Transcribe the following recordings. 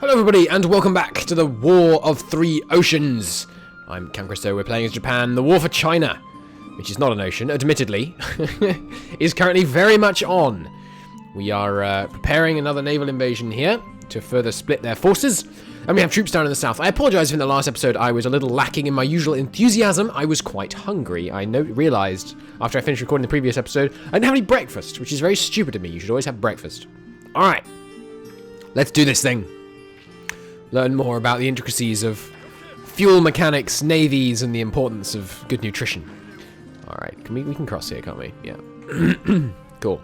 Hello everybody and welcome back to the War of Three Oceans. I'm Cam Christo, we're playing as Japan. The war for China, which is not an ocean, admittedly, is currently very much on. We are preparing another naval invasion here to further split their forces. And we have troops down in the south. I apologise if in the last episode I was a little lacking in my usual enthusiasm. I was quite hungry. I realised after I finished recording the previous episode, I didn't have any breakfast, which is very stupid of me. You should always have breakfast. Alright, let's do this thing. Learn more about the intricacies of fuel mechanics, navies, and the importance of good nutrition. Alright, we can cross here, can't we? Yeah. Cool.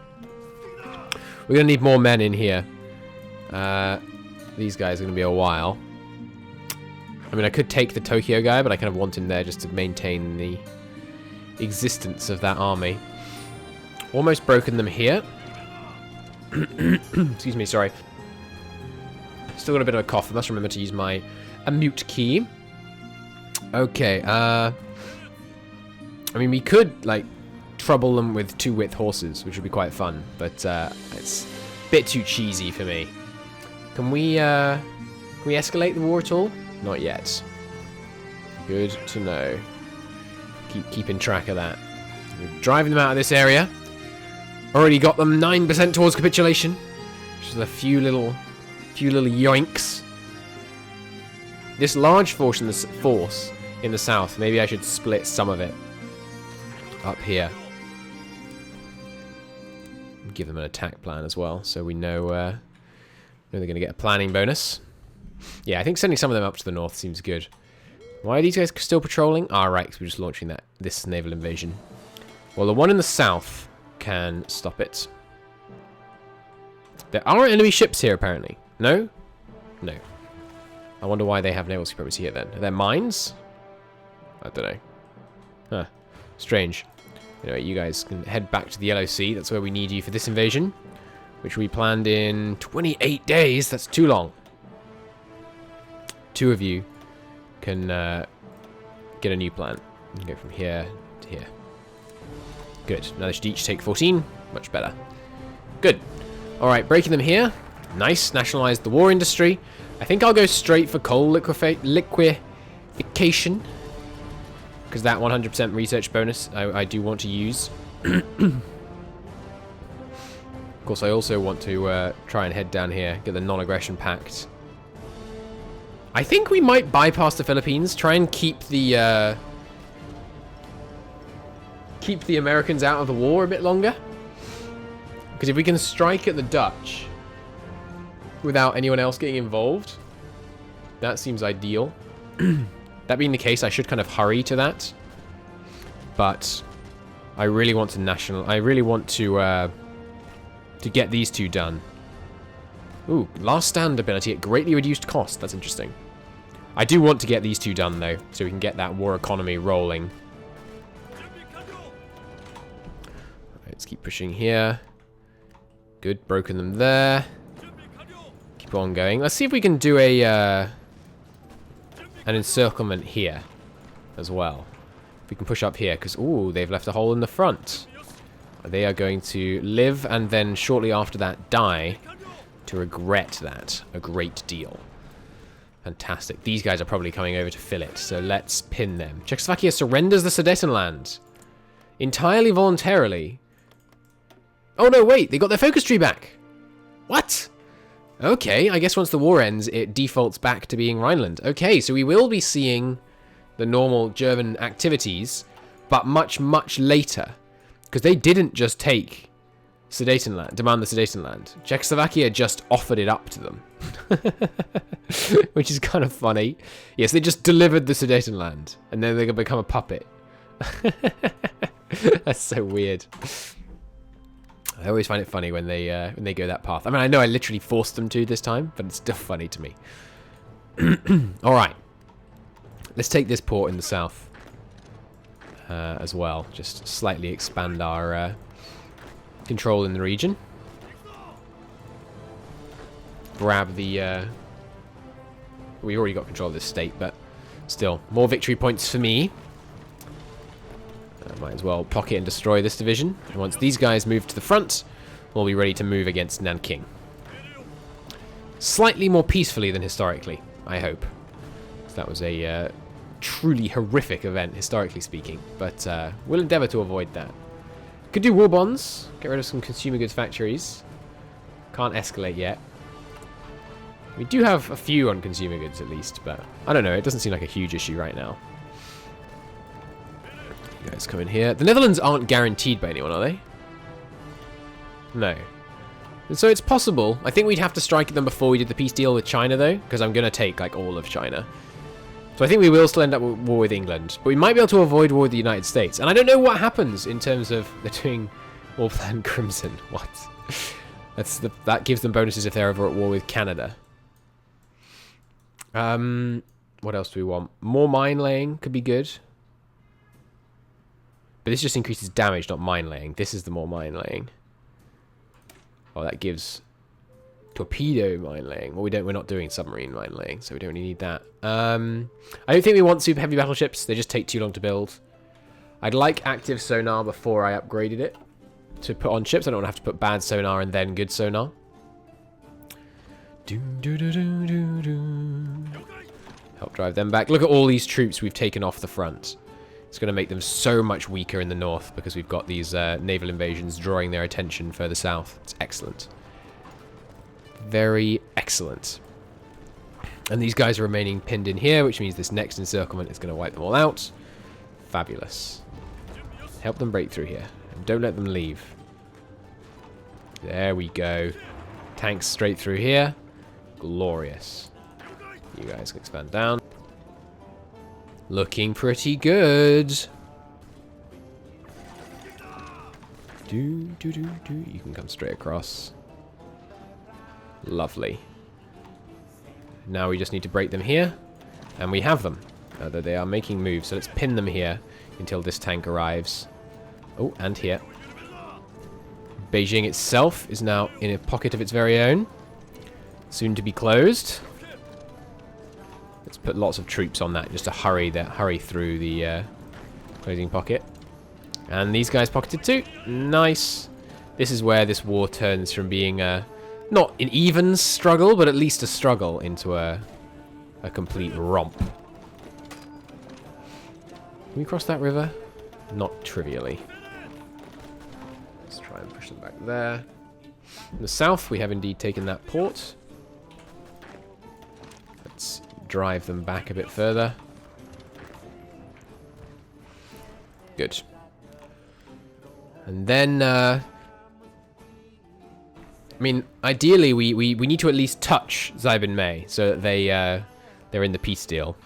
We're going to need more men in here. These guys are going to be a while. I mean, I could take the Tokyo guy, but I kind of want him there just to maintain the existence of that army. Almost broken them here. Excuse me, sorry. Still got a bit of a cough. I must remember to use my mute key. Okay, I mean, we could, like, trouble them with two-width horses, which would be quite fun, but it's a bit too cheesy for me. Can we escalate the war at all? Not yet. Good to know. Keeping track of that. We're driving them out of this area. Already got them 9% towards capitulation. Just a few little yoinks. This large force in the south, maybe I should split some of it up here. Give them an attack plan as well, so we know they're going to get a planning bonus. Yeah, I think sending some of them up to the north seems good. Why are these guys still patrolling? Ah, right, because we're just launching this naval invasion. Well, the one in the south can stop it. There are enemy ships here, apparently. No? No. I wonder why they have naval supremacy here, then. Are there mines? I don't know. Huh. Strange. Anyway, you guys can head back to the Yellow Sea. That's where we need you for this invasion, which we planned in 28 days. That's too long. Two of you can get a new plan. You can go from here to here. Good. Now they should each take 14. Much better. Good. Alright, breaking them here. Nice. Nationalized the war industry. I think I'll go straight for coal liquefaction. Because that 100% research bonus I do want to use. Of course, I also want to try and head down here, get the non-aggression pact. I think we might bypass the Philippines, try and keep the Americans out of the war a bit longer. Because if we can strike at the Dutch without anyone else getting involved, that seems ideal. That being the case, I should kind of hurry to that. But I really want to get these two done. Ooh, last stand ability at greatly reduced cost. That's interesting. I do want to get these two done, though, so we can get that war economy rolling. Let's keep pushing here. Good, broken them there. Keep on going. Let's see if we can do an encirclement here as well. If we can push up here, because, ooh, they've left a hole in the front. They are going to live and then shortly after that die to regret that a great deal. Fantastic. These guys are probably coming over to fill it, so let's pin them. Czechoslovakia surrenders the Sudetenland. Entirely voluntarily. Oh no, wait, they got their focus tree back. What? Okay, I guess once the war ends, it defaults back to being Rhineland. Okay, so we will be seeing the normal German activities, but much, much later. Because they didn't just take Sudetenland, demand the Sudetenland. Czechoslovakia just offered it up to them. Which is kind of funny. Yes, they just delivered the Sudetenland, and then they're going to become a puppet. That's so weird. I always find it funny when they go that path. I mean, I know I literally forced them to this time, but it's still funny to me. Alright. Let's take this port in the south as well. Just slightly expand our control in the region. Grab the... we already got control of this state, but still. More victory points for me. Might as well pocket and destroy this division. And once these guys move to the front, we'll be ready to move against Nanking. Slightly more peacefully than historically, I hope. So that was a truly horrific event, historically speaking. But we'll endeavour to avoid that. Could do war bonds. Get rid of some consumer goods factories. Can't escalate yet. We do have a few on consumer goods at least, but I don't know. It doesn't seem like a huge issue right now. You guys come in here. The Netherlands aren't guaranteed by anyone, are they? No. And so it's possible. I think we'd have to strike at them before we did the peace deal with China, though, because I'm going to take, like, all of China. So I think we will still end up with war with England, but we might be able to avoid war with the United States. And I don't know what happens in terms of they're doing War Plan Crimson. What? That gives them bonuses if they're ever at war with Canada. What else do we want? More mine laying could be good. But this just increases damage, not mine laying. This is the more mine laying. Oh, that gives torpedo mine laying. Well, we're not doing submarine mine laying, so we don't really need that. I don't think we want super heavy battleships. They just take too long to build. I'd like active sonar before I upgraded it to put on ships. I don't want to have to put bad sonar and then good sonar. Help drive them back. Look at all these troops we've taken off the front. It's going to make them so much weaker in the north because we've got these naval invasions drawing their attention further south. It's excellent. Very excellent. And these guys are remaining pinned in here, which means this next encirclement is going to wipe them all out. Fabulous. Help them break through here. And don't let them leave. There we go. Tanks straight through here. Glorious. You guys can expand down. Looking pretty good. You can come straight across. Lovely. Now we just need to break them here. And we have them. Though they are making moves. So let's pin them here until this tank arrives. Oh, and here. Beijing itself is now in a pocket of its very own. Soon to be closed. Let's put lots of troops on that just to hurry through the closing pocket. And these guys pocketed too. Nice. This is where this war turns from being not an even struggle, but at least a struggle into a complete romp. Can we cross that river? Not trivially. Let's try and push them back there. In the south, we have indeed taken that port. Let's drive them back a bit further. Good. And then, I mean, ideally, we need to at least touch Xibin Mei so that they're in the peace deal.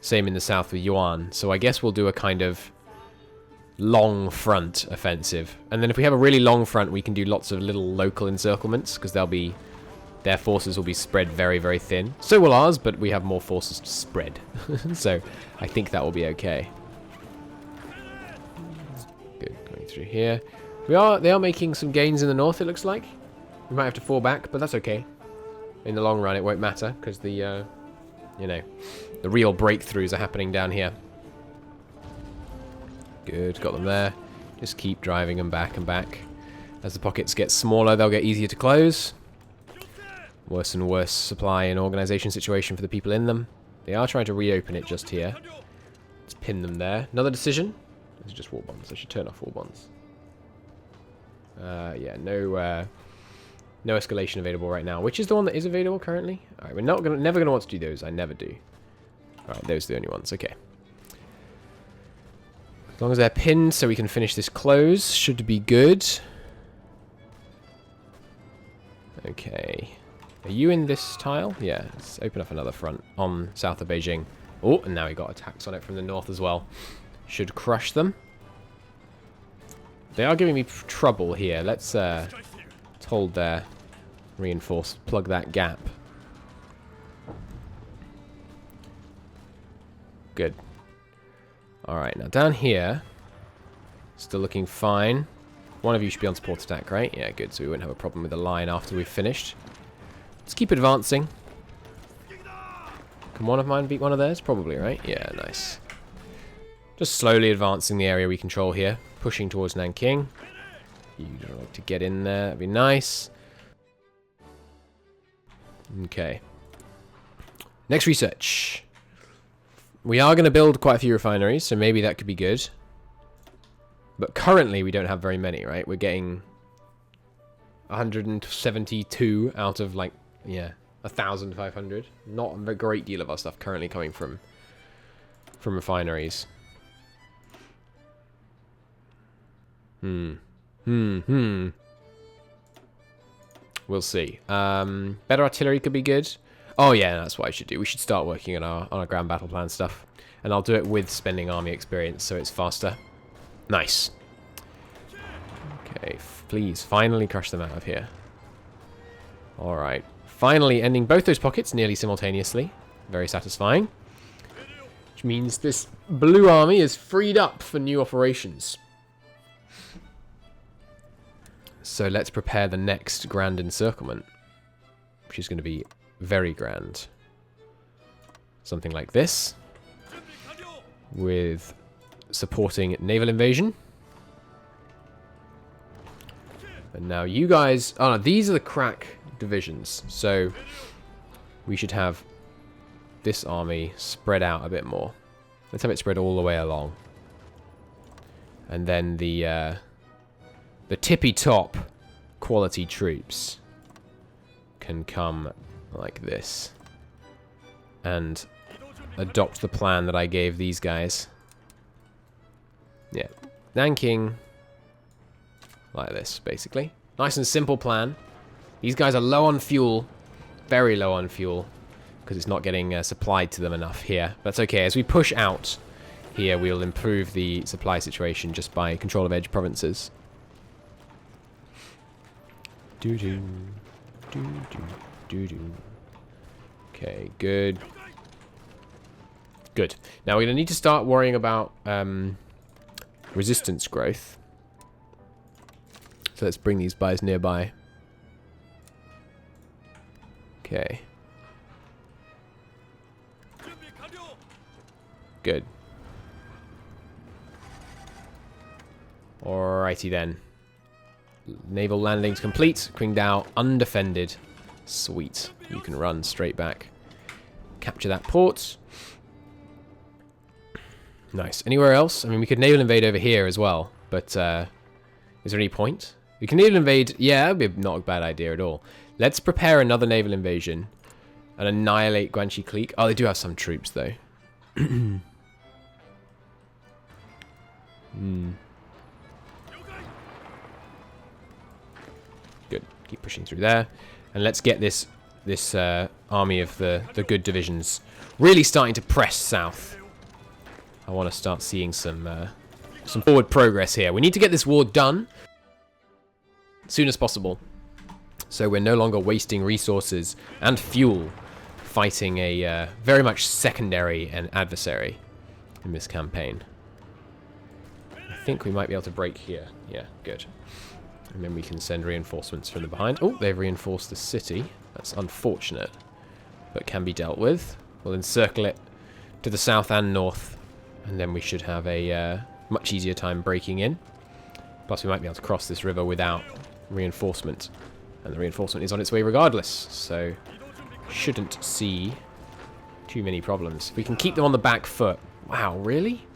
Same in the south with Yuan. So I guess we'll do a kind of long front offensive. And then if we have a really long front, we can do lots of little local encirclements because their forces will be spread very, very thin. So will ours, but we have more forces to spread. So I think that will be okay. Good, going through here. They are making some gains in the north, it looks like. We might have to fall back, but that's okay. In the long run, it won't matter because the real breakthroughs are happening down here. Good, got them there. Just keep driving them back and back. As the pockets get smaller, they'll get easier to close. Worse and worse supply and organization situation for the people in them. They are trying to reopen it just here. Let's pin them there. Another decision. These are just war bonds. I should turn off war bonds. Yeah, no escalation available right now. Which is the one that is available currently? Alright, we're never gonna want to do those. I never do. Alright, those are the only ones. Okay. As long as they're pinned so we can finish this close, should be good. Okay. Are you in this tile? Yeah, let's open up another front on south of Beijing. Oh, and now we got attacks on it from the north as well. Should crush them. They are giving me trouble here. Let's hold there. Reinforce. Plug that gap. Good. Alright, now down here. Still looking fine. One of you should be on support attack, right? Yeah, good. So we won't have a problem with the line after we've finished. Let's keep advancing. Can one of mine beat one of theirs? Probably, right? Yeah, nice. Just slowly advancing the area we control here. Pushing towards Nanking. You don't like to get in there. That'd be nice. Okay. Next research. We are going to build quite a few refineries, so maybe that could be good. But currently we don't have very many, right? We're getting 172 out of, like, yeah, 1,500. Not a great deal of our stuff currently coming from refineries. We'll see. Better artillery could be good. Oh yeah, that's what I should do. We should start working on our ground battle plan stuff. And I'll do it with spending army experience, so it's faster. Nice. Okay, please, finally crush them out of here. Alright. Finally ending both those pockets nearly simultaneously. Very satisfying. Which means this blue army is freed up for new operations. So let's prepare the next grand encirclement, which is going to be very grand. Something like this, with supporting naval invasion. And now you guys... Oh, no, these are the crack divisions. So we should have this army spread out a bit more. Let's have it spread all the way along. And then the tippy top quality troops can come like this and adopt the plan that I gave these guys. Yeah, Nanking like this, basically. Nice and simple plan. These guys are low on fuel, very low on fuel, because it's not getting supplied to them enough here. That's okay. As we push out here, we'll improve the supply situation just by control of edge provinces. Doo-doo, doo-doo, doo-doo. Okay, good. Good. Now we're going to need to start worrying about resistance growth. So let's bring these guys nearby. Okay. Good. Alrighty then. Naval landings complete. Qingdao undefended. Sweet. You can run straight back. Capture that port. Nice. Anywhere else? I mean, we could naval invade over here as well, but is there any point? We can naval invade. Yeah, that would be not a bad idea at all. Let's prepare another naval invasion and annihilate Guanxi Clique. Oh, they do have some troops, though. Good. Keep pushing through there. And let's get this army of the good divisions really starting to press south. I want to start seeing some forward progress here. We need to get this war done as soon as possible, so we're no longer wasting resources and fuel fighting a very much secondary and adversary in this campaign. I think we might be able to break here. Yeah, good. And then we can send reinforcements from the behind. Oh, they've reinforced the city. That's unfortunate, but can be dealt with. We'll encircle it to the south and north, and then we should have a much easier time breaking in. Plus, we might be able to cross this river without reinforcement. And the reinforcement is on its way regardless, so shouldn't see too many problems. If we can keep them on the back foot. Wow, really?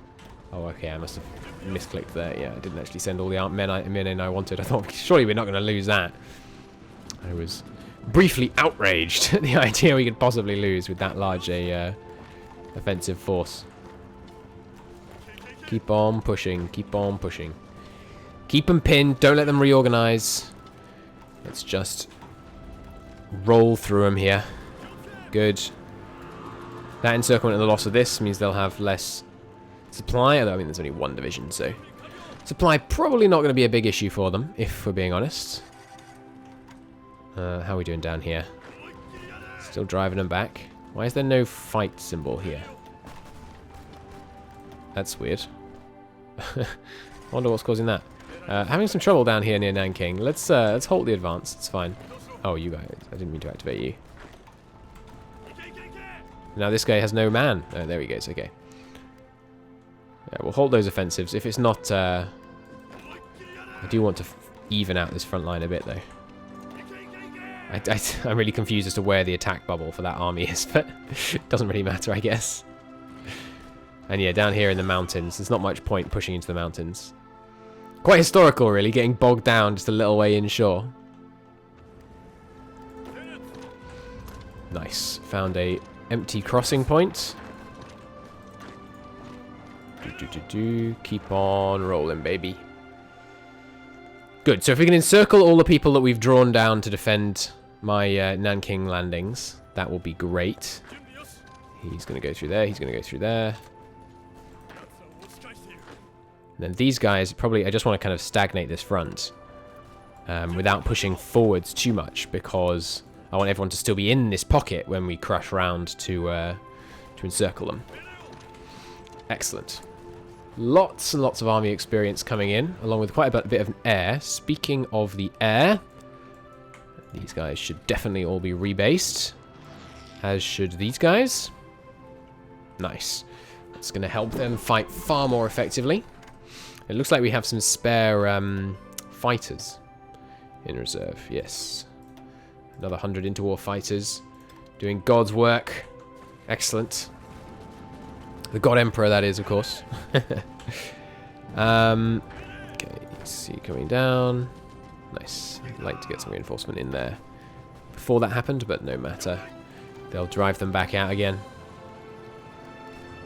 Oh, okay, I must have misclicked there. Yeah, I didn't actually send all the men in I wanted. I thought, surely we're not going to lose that. I was briefly outraged at the idea we could possibly lose with that large a offensive force. Keep on pushing, keep on pushing. Keep them pinned, don't let them reorganize. Let's just roll through them here. Good. That encirclement and the loss of this means they'll have less supply, although I mean there's only one division, so supply probably not going to be a big issue for them, if we're being honest. How are we doing down here? Still driving them back. Why is there no fight symbol here? That's weird. I wonder what's causing that. Having some trouble down here near Nanking. Let's halt the advance. It's fine. Oh, you guys. I didn't mean to activate you. Now this guy has no man. Oh, there he goes. Okay. Yeah, we'll hold those offensives. If it's not... I do want to even out this front line a bit, though. I'm really confused as to where the attack bubble for that army is, but it doesn't really matter, I guess. And yeah, down here in the mountains, there's not much point pushing into the mountains. Quite historical, really, getting bogged down just a little way inshore. Nice. Found a empty crossing point. Keep on rolling, baby. Good. So if we can encircle all the people that we've drawn down to defend my Nanking landings, that will be great. He's going to go through there. He's going to go through there. And then these guys, probably, I just want to kind of stagnate this front without pushing forwards too much, because I want everyone to still be in this pocket when we crush round to encircle them. Excellent. Lots and lots of army experience coming in, along with quite a bit of air. Speaking of the air, these guys should definitely all be rebased, as should these guys. Nice. That's going to help them fight far more effectively. It looks like we have some spare fighters in reserve. Yes. Another 100 interwar fighters doing God's work. Excellent. The God Emperor, that is, of course. Okay, see, coming down. Nice. I'd like to get some reinforcement in there before that happened, but no matter. They'll drive them back out again.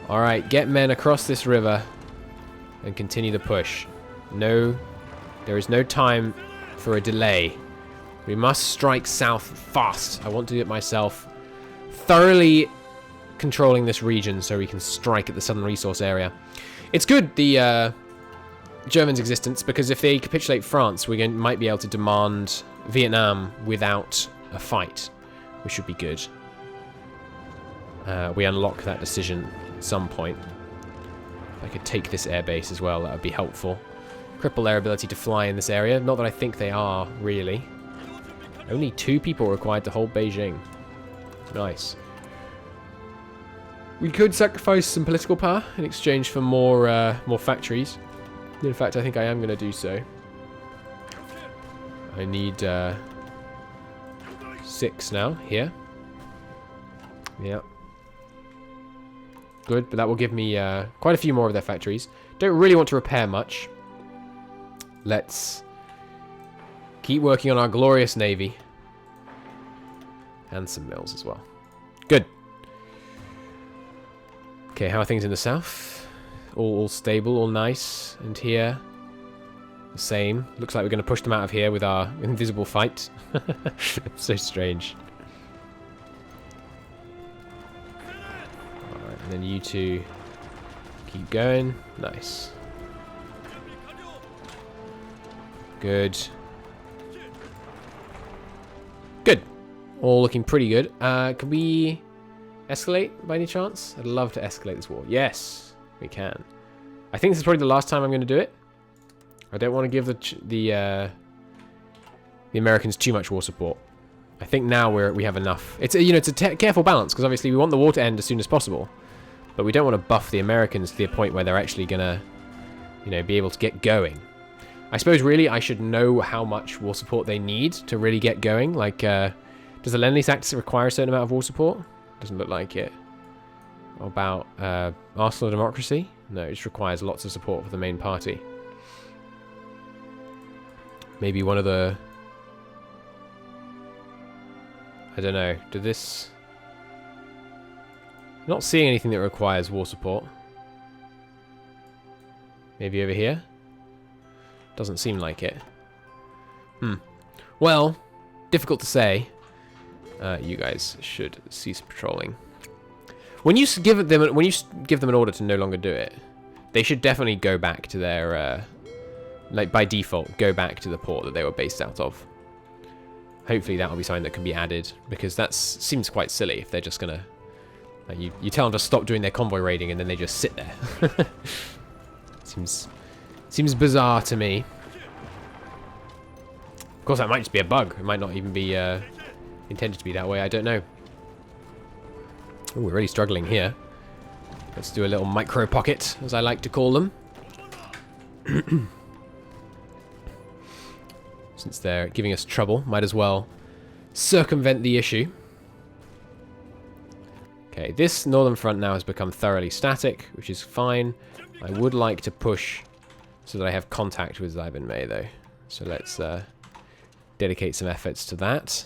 Alright, get men across this river and continue the push. No, there is no time for a delay. We must strike south fast. I want to do it myself. Thoroughly controlling this region so we can strike at the southern resource area. It's good, the Germans' existence, because if they capitulate France, we might be able to demand Vietnam without a fight, which should be good. We unlock that decision at some point. If I could take this airbase as well, that would be helpful. Cripple their ability to fly in this area. Not that I think they are, really. Only 2 people required to hold Beijing. Nice. We could sacrifice some political power in exchange for more factories. In fact, I think I am going to do so. I need 6 now, here. Yeah. Good, but that will give me quite a few more of their factories. Don't really want to repair much. Let's keep working on our glorious navy. And some mills as well. Good. Okay, how are things in the south? All stable, all nice. And here, the same. Looks like we're going to push them out of here with our invisible fight. So strange. Alright, and then you two keep going. Nice. Good. Good. All looking pretty good. Can we escalate by any chance? I'd love to escalate this war. Yes, we can. I think this is probably the last time I'm going to do it. I don't want to give the Americans too much war support. I think now we have enough. It's a careful balance, because obviously we want the war to end as soon as possible, but we don't want to buff the Americans to the point where they're actually gonna, be able to get going. I suppose really I should know how much war support they need to really get going. Like, does the Lend-Lease Act require a certain amount of war support? Doesn't look like it. What about Arsenal of Democracy? No, it just requires lots of support for the main party. Maybe one of the... I don't know. I'm not seeing anything that requires war support. Maybe over here? Doesn't seem like it. Well, difficult to say. You guys should cease patrolling. When you give them an order to no longer do it, they should definitely go back to their like by default go back to the port that they were based out of. Hopefully that will be something that can be added, because that seems quite silly if they're just gonna you tell them to stop doing their convoy raiding and then they just sit there. Seems bizarre to me. Of course, that might just be a bug. It might not even be intended to be that way. I don't know. Ooh, we're really struggling here. Let's do a little micro pocket, as I like to call them. Since they're giving us trouble, might as well circumvent the issue. Okay, this northern front now has become thoroughly static, which is fine. I would like to push so that I have contact with Xi Mei, though. So let's dedicate some efforts to that.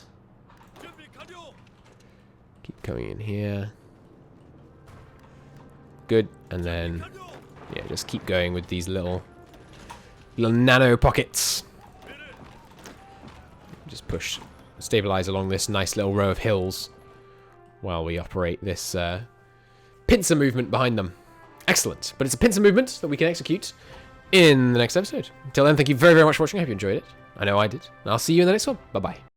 Keep coming in here. Good, and then, yeah, just keep going with these little nano pockets. Just push, stabilize along this nice little row of hills while we operate this pincer movement behind them. Excellent, but it's a pincer movement that we can execute in the next episode. Until then, thank you very, very much for watching. I hope you enjoyed it. I know I did. And I'll see you in the next one. Bye-bye.